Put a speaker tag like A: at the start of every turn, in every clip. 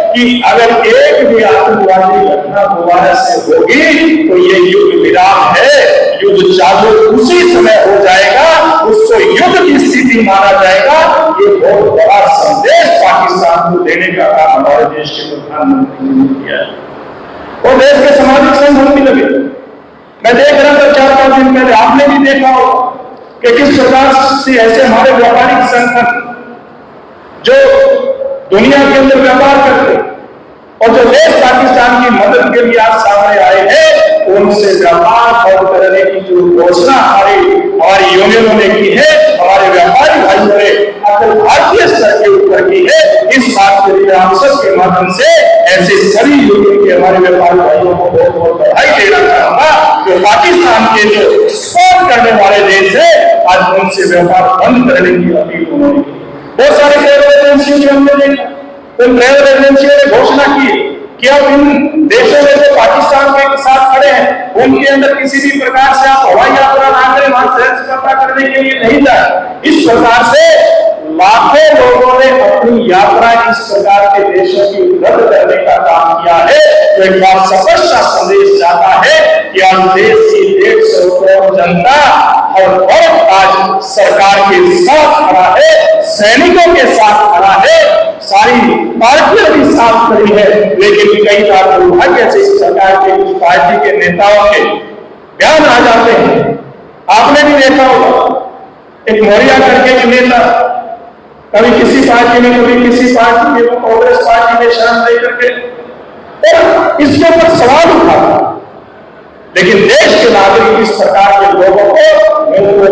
A: कि अगर एक भी आतंकवादी घटना दोबारा से होगी तो ये युद्ध विराम है, युद्ध चालू उसी समय हो जाएगा, उसको युद्ध की स्थिति माना जाएगा। ये बहुत बड़ा संदेश पाकिस्तान को देने का काम हमारे देश के प्रधानमंत्री ने किया है और देश के सामाजिक संगठन भी लगे। मैं देख रहा था 4-5 दिन पहले, आपने भी देखा हो कि किस प्रकार से ऐसे हमारे व्यापारिक संगठन जो दुनिया के अंदर व्यापार करते और जो देश पाकिस्तान की मदद के लिए आज सामने आए हैं, उनसे व्यापार बंद करने की जो घोषणा हमारी यूनियनों ने की है, हमारे व्यापारी भाइयों ने अखिल भारतीय स्तर के ऊपर की है। इस बात के लिए आप सबके माध्यम से ऐसे सभी यूनियन के हमारे व्यापारी भाइयों को बहुत बहुत बधाई देना चाहूंगा जो पाकिस्तान के जो सपोर्ट करने वाले देश है, आज उनसे व्यापार बंद करने की अपील उन्होंने की। बहुत सारे ट्रेवल एजेंसियों के हमने देखा, उन ट्रेवल एजेंसियों ने घोषणा की कि अब इन देशों में जो पाकिस्तान के साथ खड़े हैं उनके अंदर किसी भी प्रकार से आप हवाई यात्रा ना करें, वहां सैर सपाटा करने के लिए नहीं जाए। इस प्रकार से लाखों लोगों ने अपनी यात्रा इस प्रकार के देशों की रद्द करने का काम किया है। तो एक बात स्पष्ट संदेश जाता है कि आज देश की 150 करोड़ जनता हर वक्त आज सरकार के साथ खड़ा है, सैनिकों के साथ खड़ा है, सारी पार्टियां भी साथ खड़ी है। लेकिन कई बार दुर्भाग्य से इस सरकार के कुछ पार्टी के नेताओं के बयान आ जाते हैं। आपने भी देखा होगा, एक मौर्या करके एक नेता कभी किसी पार्टी में, कभी किसी पार्टी में, वो कांग्रेस पार्टी में शरण लेकर के और इसके ऊपर सवाल उठाता। लेकिन देश के नागरिक इस प्रकार के लोगों को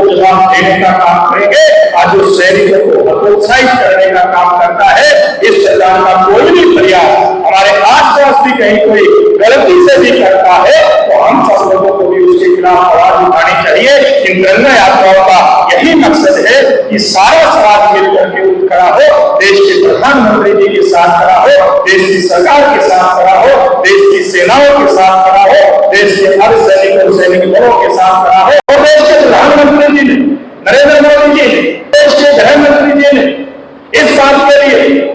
A: जवाब देने का काम करेंगे। आज उस सैनिकों को हतोत्साहित करने का काम करता है। इस सरकार का कोई भी प्रयास हमारे आसपास भी कहीं कोई गलती से भी करता है तो हम सब लोगों को भी उसके खिलाफ आवाज उठानी चाहिए। इन तिरंगा यात्राओं का यही मकसद है कि सारा समाज मिलकर के उठ खड़ा हो, देश के प्रधानमंत्री जी के साथ खड़ा हो, देश की सरकार के साथ खड़ा हो, देश की सेनाओं के साथ खड़ा हो, देश के हर सैनिक और सैनिक बलों के साथ खड़ा हो। और देश के प्रधानमंत्री जी ने, नरेंद्र मोदी जी ने, देश के गृह मंत्री जी ने इस बात के लिए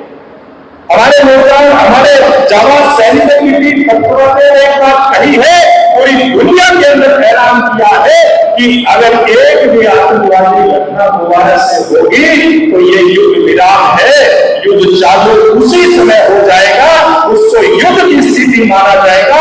A: हमारे नौजवान, हमारे जाबाज सैनिकों की भी खतरों ने एक बात कही है, पूरी दुनिया के अंदर ऐलान किया है कि अगर एक भी आतंकवादी घटना दोबारा से होगी तो ये युद्ध विराम है, युद्ध चालू उसी समय हो जाएगा, उसको युद्ध की स्थिति माना जाएगा।